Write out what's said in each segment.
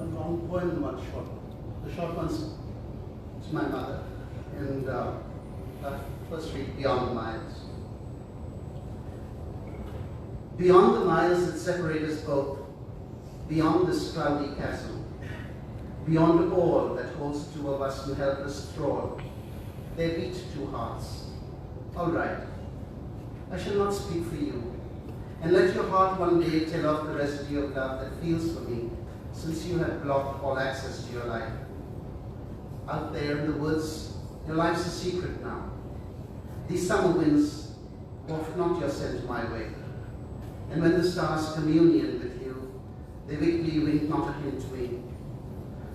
one long poem and one short one. The short one's to my mother, and first read Beyond the Miles. Beyond the miles that separate us both, beyond this cloudy chasm, beyond all that holds two of us in helpless thrall, there beat two hearts. All right, I shall not speak for you, and let your heart one day tell of the residue of love that feels for me, since you have blocked all access to your life. Out there in the woods, your life's a secret now. These summer winds waft not your scent my way, and when the stars communion with you, they weakly wink not a hint to me.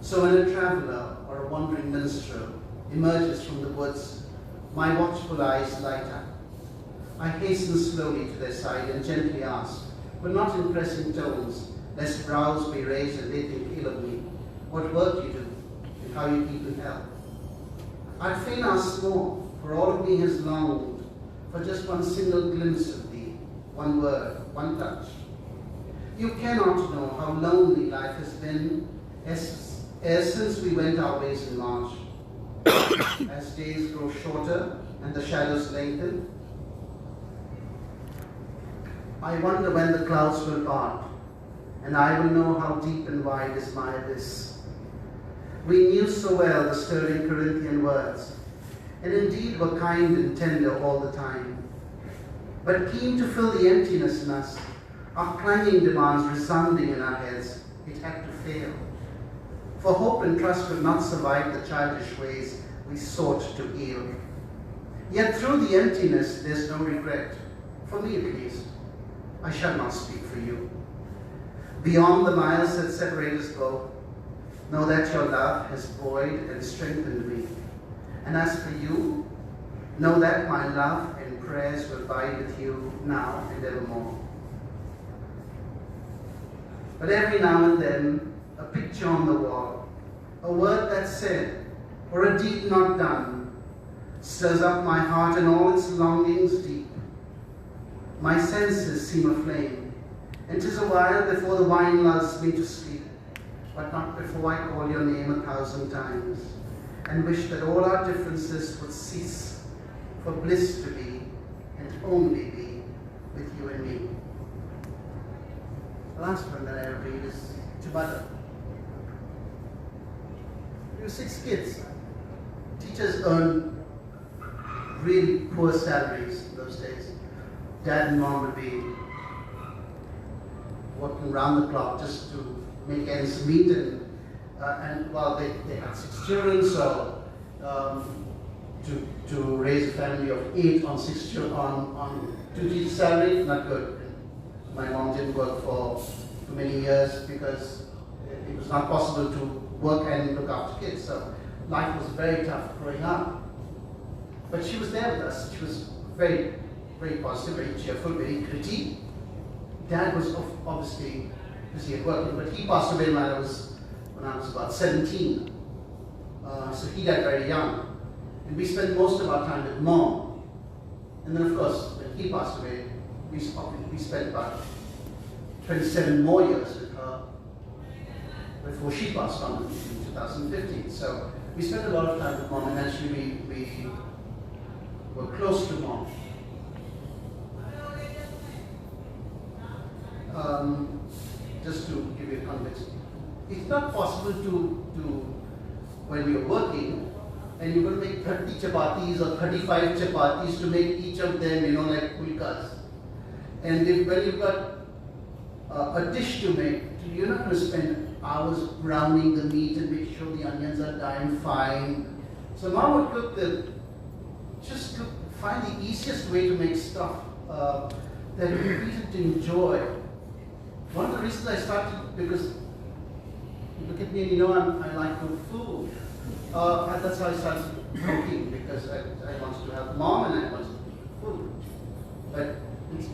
So when a traveler or a wandering minstrel emerges from the woods, my watchful eyes light up. I hasten slowly to their side and gently ask, but not in pressing tones, lest brows be raised and they think ill of me, what work you do and how you keep in health. I'd fain ask more, for all of me has longed for just one single glimpse of thee, one word, one touch. You cannot know how lonely life has been since we went our ways in March. As days grow shorter and the shadows lengthen, I wonder when the clouds will part, and I will know how deep and wide is my abyss. We knew so well the stirring Corinthian words, and indeed were kind and tender all the time. But keen to fill the emptiness in us, our clanging demands resounding in our heads, it had to fail. For hope and trust could not survive the childish ways we sought to heal. Yet through the emptiness there's no regret, for me at least. I shall not speak for you. Beyond the miles that separate us both, know that your love has buoyed and strengthened me. And as for you, know that my love and prayers will abide with you now and evermore. But every now and then, a picture on the wall, a word that's said, or a deed not done, stirs up my heart and all its longings deep. My senses seem aflame, and 'tis a while before the wine lulls me to sleep, but not before I call your name 1,000 times, and wish that all our differences would cease, for bliss to be, and only be, with you and me. The last one that I read is to mother. We were 6 kids. Teachers earned really poor salaries in those days. Dad and Mom would be working round the clock just to make ends meet, and well, they had 6 children, so to raise a family of 8 on 6 children on 2 teachers' salary, not good. My mom didn't work for many years because it was not possible to work and look after kids, so life was very tough growing up. But she was there with us. She was very, very positive, very cheerful, very gritty. Dad was obviously busy at working, but he passed away when I was about 17. So he died very young. And we spent most of our time with Mom. And then of course, when he passed away, we spent about 27 more years with her before she passed on in 2015. So we spent a lot of time with Mom, and actually we were close to Mom. Just to give you a context, it's not possible to when you're working and you're going to make 30 chapatis or 35 chapatis to make each of them, like pulkas. And when you've got a dish to make, you're not going to spend hours browning the meat and make sure the onions are done fine. So Mom would just find the easiest way to make stuff that we needed to enjoy. One of the reasons I started, because you look at me and I like good food. That's how I started cooking, because I wanted to help Mom and I wanted to eat food. But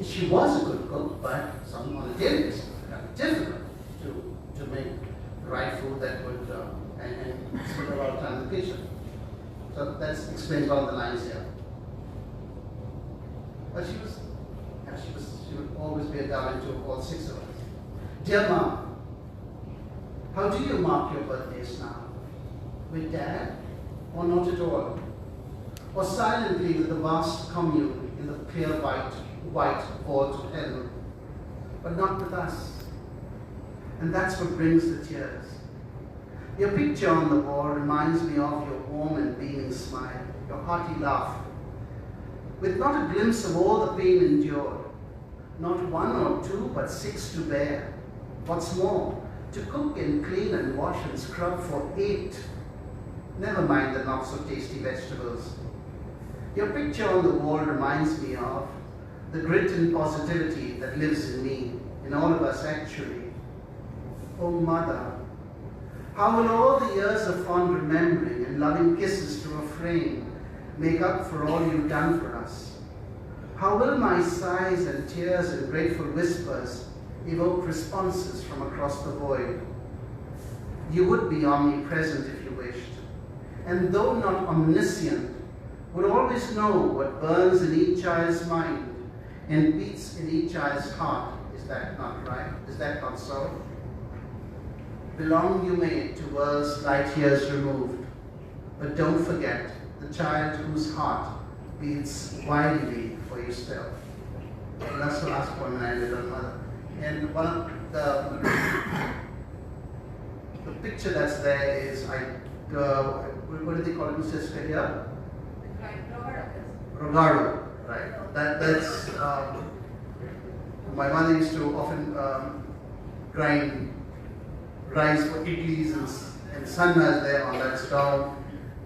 she was a good cook, but on a daily basis, it was difficult to make the right food that would and spend a lot of time in the kitchen. So that explains all the lines here. But she would always be a darling to all 6 of us. Dear Mom, How do you mark your birthdays now? With Dad? Or not at all? Or silently with the vast commune in the clear white vault of heaven? But not with us. And that's what brings the tears. Your picture on the wall reminds me of your warm and beaming smile, your hearty laugh, with not a glimpse of all the pain endured, not 1 or 2, but 6 to bear. What's more, to cook and clean and wash and scrub for 8. Never mind the not so tasty vegetables. Your picture on the wall reminds me of the grit and positivity that lives in me, in all of us actually. Oh Mother, how will all the years of fond remembering and loving kisses to a frame make up for all you've done for us? How will my sighs and tears and grateful whispers evoke responses from across the void? You would be omnipresent if you wished, and though not omniscient, would always know what burns in each child's mind and beats in each child's heart. Is that not right? Is that not so? Belong you may to worlds light years removed, but don't forget the child whose heart beats wildly for you still. And that's the last one, my little mother. And one of the picture that's there is, what do they call it, Mr. Scalia? Rogaro, right. That's, my mother used to often grind rice for idlis and sannas there on that stove.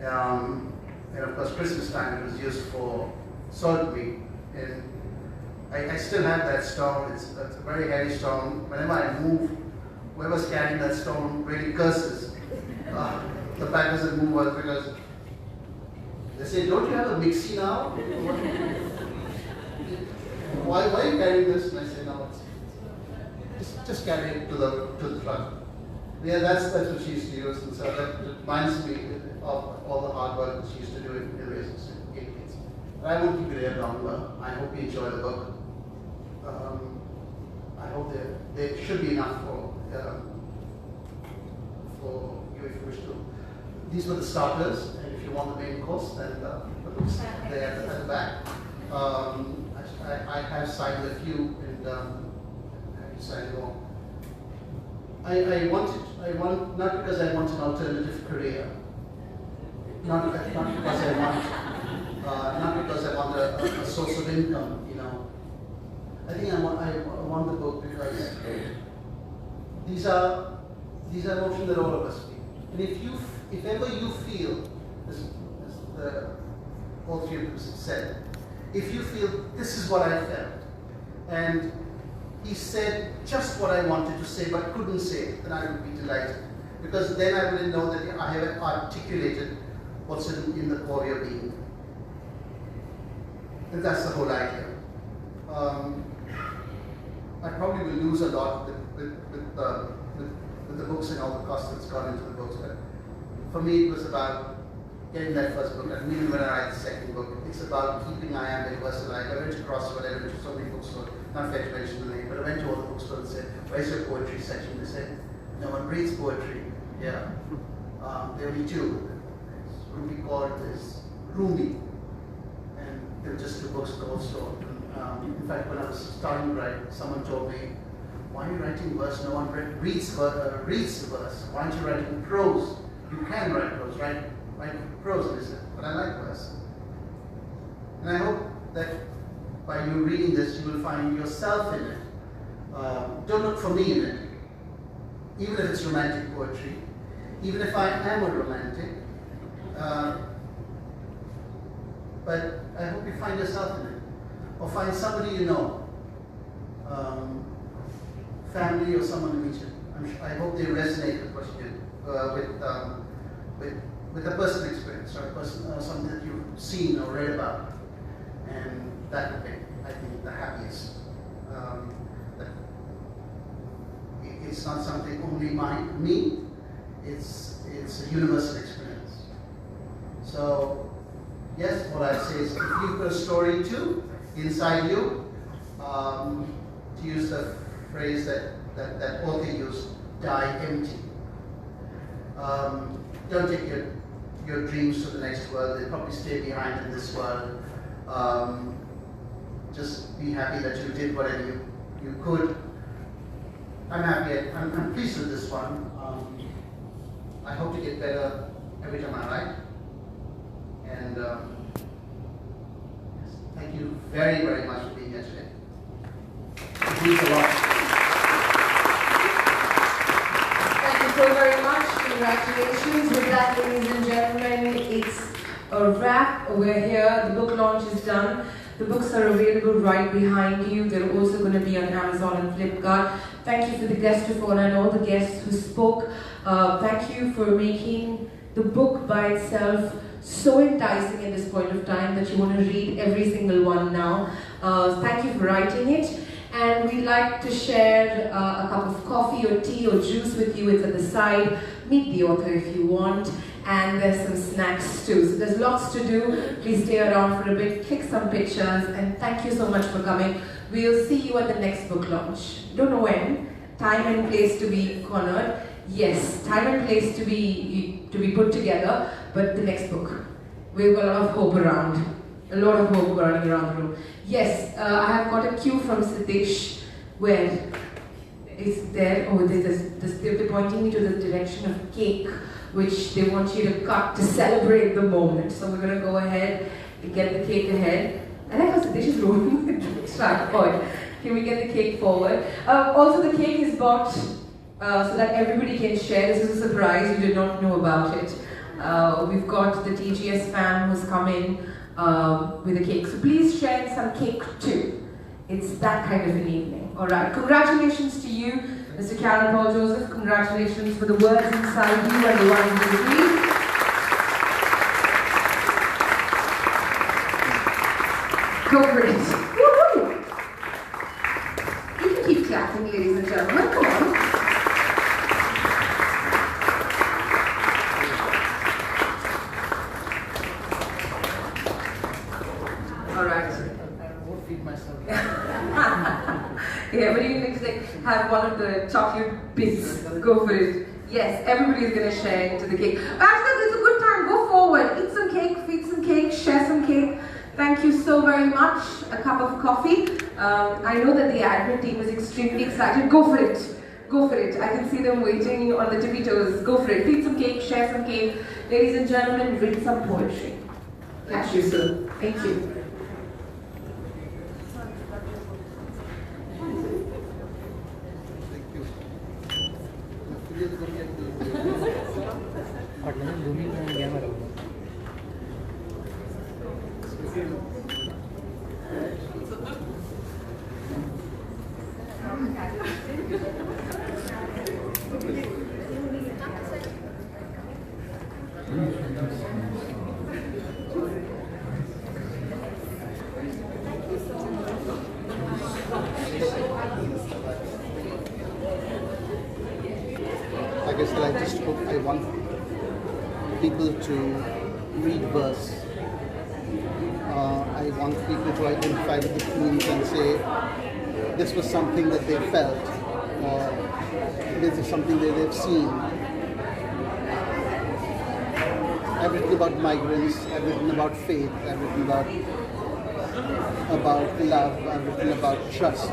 And of course, Christmas time it was used for salt meat. And I still have that stone. It's a very heavy stone. Whenever I move, whoever's carrying that stone really curses the fact doesn't move because they say, "Don't you have a mixie now? Why are you carrying this?" And I say, "No, just carry it to the truck." Yeah, that's what she used to use, and so that reminds me of all the hard work that she used to do in raising 8 kids. But I won't keep it here longer. I hope you enjoy the book. I hope there should be enough for you if you wish to. These were the starters, and if you want the main course, then the books there at the back. I have signed a few, and I have to sign more. I want not because I want an alternative career, not because I want a source of income. You know, I think I want the book because these are emotions that all of us feel. And if ever you feel, as all 3 of them said, if you feel this is what I felt, and he said just what I wanted to say but couldn't say it, then I would be delighted. Because then I would know that I have articulated what's in the core of your being. And that's the whole idea. I probably will lose a lot with the books and all the cost that's gone into the books. But for me, it was about getting that first book. And even when I write the second book, it's about keeping Iambic verse alive. I went to Crossroad, I went to so many bookstores, not fair to mention the name, but I went to all the bookstores and said, "Where's your poetry section?" They said, "No one reads poetry." Yeah. There were 2. There's Ruby Cord, there's Rumi. And there were just 2 books in the whole store. In fact, when I was starting to write, someone told me, "Why are you writing verse? No one reads the verse. Why aren't you writing prose? You can write prose, write prose." And I said, "But I like verse." And I hope that by you reading this, you will find yourself in it. Don't look for me in it. Even if it's romantic poetry, even if I am a romantic, but I hope you find yourself in it. Or find somebody you know, family or someone immediate. I hope they resonate with what you do, with a personal experience or something that you've seen or read about, and that would be, I think, the happiest. That it's not something only me. It's a universal experience. So yes, what I say is, if you've got a story too inside you, to use the phrase that author used, die empty. Don't take your dreams to the next world. They'll probably stay behind in this world. Just be happy that you did whatever you could. I'm happy. I'm pleased with this one. I hope to get better every time I write. And yes, thank you very, very much for being here today. It means a lot. Thank you so very much. Congratulations. With that, ladies and gentlemen, it's a wrap. We're here. The book launch is done. The books are available right behind you. They're also going to be on Amazon and Flipkart. Thank you for the guest of honor and all the guests who spoke. Thank you for making the book by itself so enticing at this point of time that you want to read every single one now. Thank you for writing it. And we'd like to share a cup of coffee or tea or juice with you. It's at the side. Meet the author if you want. And there's some snacks too. So there's lots to do. Please stay around for a bit, click some pictures, and thank you so much for coming. We'll see you at the next book launch. Don't know when, time and place to be cornered. Yes, time and place to be put together, but the next book. We've got a lot of hope around. A lot of hope running around the room. Yes, I have got a cue from Siddesh. Where is there? Oh, they're pointing me to the direction of cake, which they want you to cut to celebrate the moment. So we're going to go ahead and get the cake ahead. I like how Siddesh is rolling the tripod. Can we get the cake forward? Also, the cake is bought so that everybody can share. This is a surprise. You did not know about it. We've got the TGS fan who's come in with a cake. So please share some cake too. It's that kind of an evening. All right. Congratulations to you, Mr. Karen Paul Joseph. Congratulations for the words inside you and the ones in you. Go for it. Woo-hoo! You can keep clapping, ladies and gentlemen. Come on. All right. I won't feed myself. Yeah, but you need to have one of the chocolate bits. Go for it. Yes, everybody's going to share into the cake. Actually, it's a good time. Go forward. Eat some cake, feed some cake, share some cake. Thank you so very much. A cup of coffee. I know that the admin team is extremely excited. Go for it. Go for it. I can see them waiting on the tippy toes. Go for it. Feed some cake, share some cake. Ladies and gentlemen, read some poetry. Catch you soon. Thank you. Like I said, I want people to read verse. I want people to identify with the themes and say this was something that they felt, or this is something that they've seen. I've written about migrants, I've written about faith, I've written about love, I've written about trust.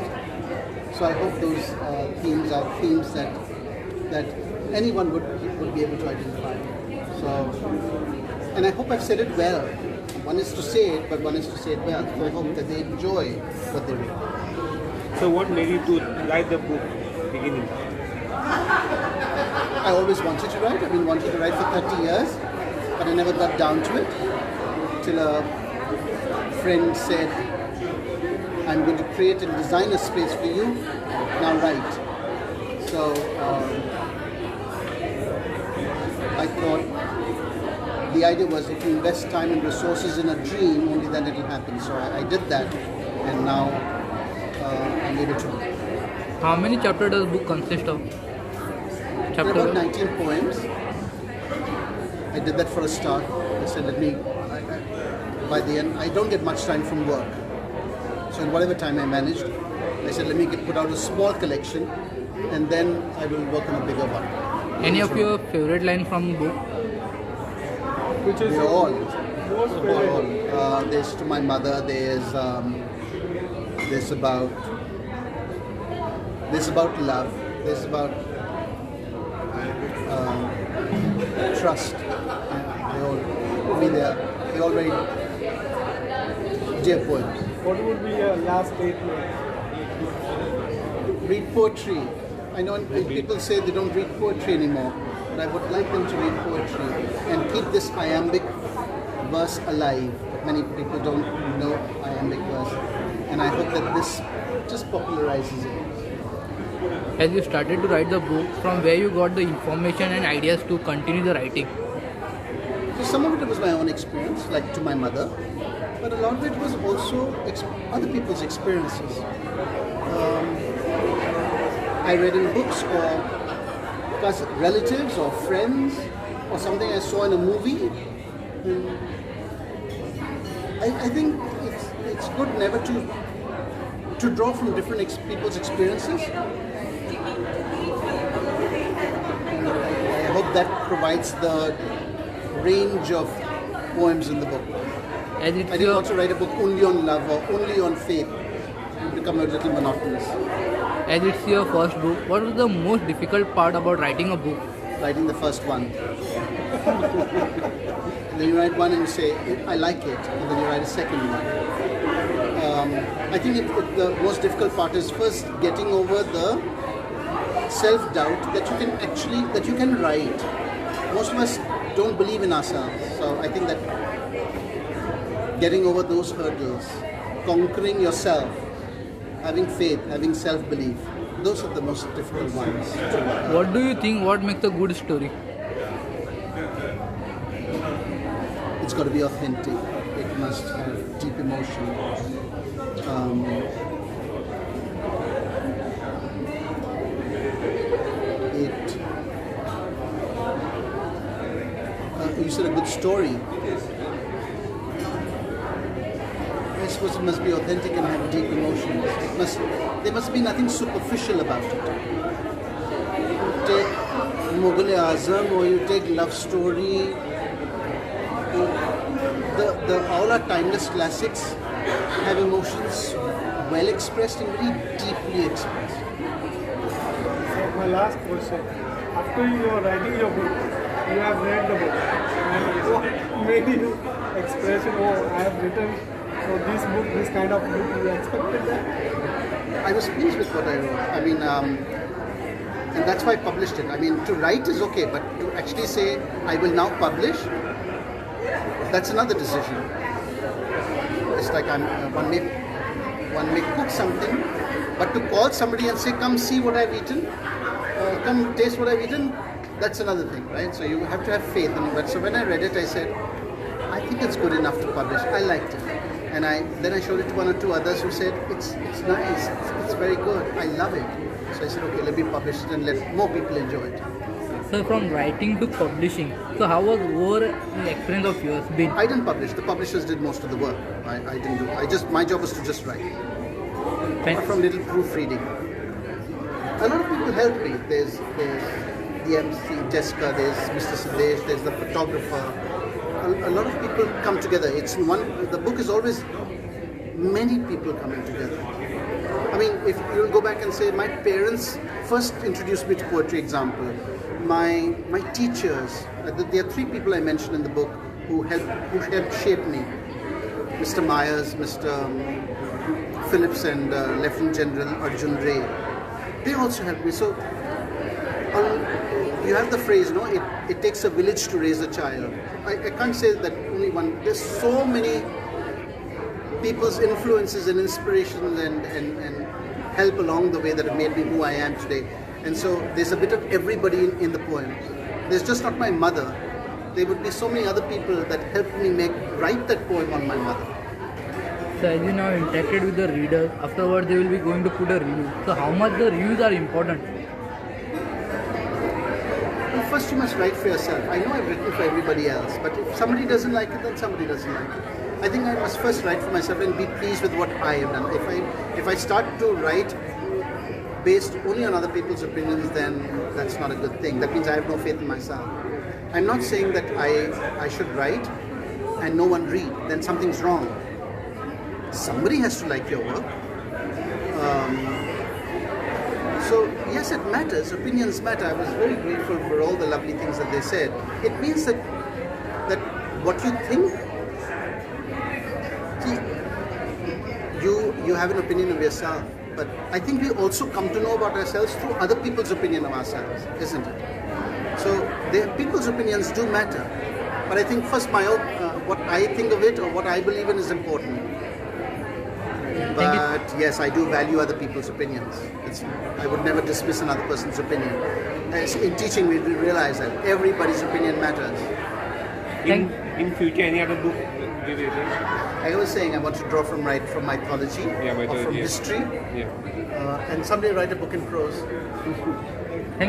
So I hope those themes are themes that anyone would be able to identify. So, and I hope I've said it well. One is to say it, but one is to say it well. So I hope that they enjoy what they read. So what made you to write the book beginning? I always wanted to write. I've been wanting to write for 30 years, but I never got down to it till a friend said, I'm going to create and design a space for you, now write. So I thought the idea was if you invest time and resources in a dream, only then it will happen. So I did that, and now I'm able to. How many chapters does the book consist of? There are about 19 poems. I did that for a start. I said, by the end, I don't get much time from work. So in whatever time I managed, I said, let me put out a small collection, and then I will work on a bigger one. Any of your favorite line from the book? Which is They're all. most favorite? There's to my mother. There's about love. There's about trust. They all very dear poems. What would be your last statement? Read poetry. I know people say they don't read poetry anymore, but I would like them to read poetry and keep this iambic verse alive. Many people don't know iambic verse, and I hope that this just popularizes it. As you started to write the book, from where you got the information and ideas to continue the writing? So some of it was my own experience, like to my mother, but a lot of it was also other people's experiences. I read in books or relatives or friends or something I saw in a movie. I think it's good never to draw from different people's experiences. And I hope that provides the range of poems in the book. As it's I didn't want to write a book only on love or only on faith. It would become a little monotonous. As it's your first book, what was the most difficult part about writing a book? Writing the first one. Then you write one and you say, I like it, and then you write a second one. I think the most difficult part is first getting over the self-doubt that you can write. Most of us don't believe in ourselves, so I think that getting over those hurdles, conquering yourself, having faith, having self-belief, those are the most difficult ones. What do you think what makes a good story? It's got to be authentic. It must have deep emotion. You said a good story. I suppose it must be authentic and have deep emotions. There must be nothing superficial about it. You take Mughal-e-Azam or you take love story. All our timeless classics have emotions well expressed and very deeply expressed. So my last question. After you are writing your book, you have read the book. And what made you expression, I have written this book, this kind of book, you expected that? I was pleased with what I wrote. I mean, and that's why I published it. I mean, to write is okay, but to actually say, I will now publish, that's another decision. It's like one may cook something, but to call somebody and say, come see what I've eaten, come taste what I've eaten, that's another thing, right? So you have to have faith in it. So when I read it, I said, I think it's good enough to publish. I liked it. And then I showed it to one or two others who said, it's nice, it's very good, I love it. So I said, okay, let me publish it and let more people enjoy it. So from writing to publishing, so how was over the experience of yours been? I didn't publish, the publishers did most of the work. I didn't do, my job was to just write. Apart from little proofreading. A lot of people helped me. There's the MC, Jessica, there's Mr. Sudesh, there's the photographer. A lot of people come together. The book is always many people coming together. I mean, if you'll go back and say, my parents first introduced me to poetry, example. My teachers, there are three people I mentioned in the book who helped shape me. Mr. Myers, Mr. Phillips and Lieutenant General Arjun Ray. They also helped me. So you have the phrase, it takes a village to raise a child. I can't say that only one. There's so many people's influences and inspirations and help along the way that have made me who I am today. And so there's a bit of everybody in the poem. There's just not my mother. There would be so many other people that helped me write that poem on my mother. So as you now interacted with the readers, afterwards they will be going to put a review. So how much the reviews are important? Well, first you must write for yourself. I know I've written for everybody else, but if somebody doesn't like it, then somebody doesn't like it. I think I must first write for myself and be pleased with what I have done. If I start to write based only on other people's opinions, then that's not a good thing. That means I have no faith in myself. I'm not saying that I should write and no one read, then something's wrong. Somebody has to like your work. So yes, it matters. Opinions matter. I was very grateful for all the lovely things that they said. It means that what you think, you have an opinion of yourself. But I think we also come to know about ourselves through other people's opinion of ourselves, isn't it? So people's opinions do matter. But I think first what I think of it or what I believe in is important. But yes, I do value other people's opinions. I would never dismiss another person's opinion. In teaching, we realize that everybody's opinion matters. In future, any other book? I was saying I want to draw from mythology or from history, and someday write a book in prose.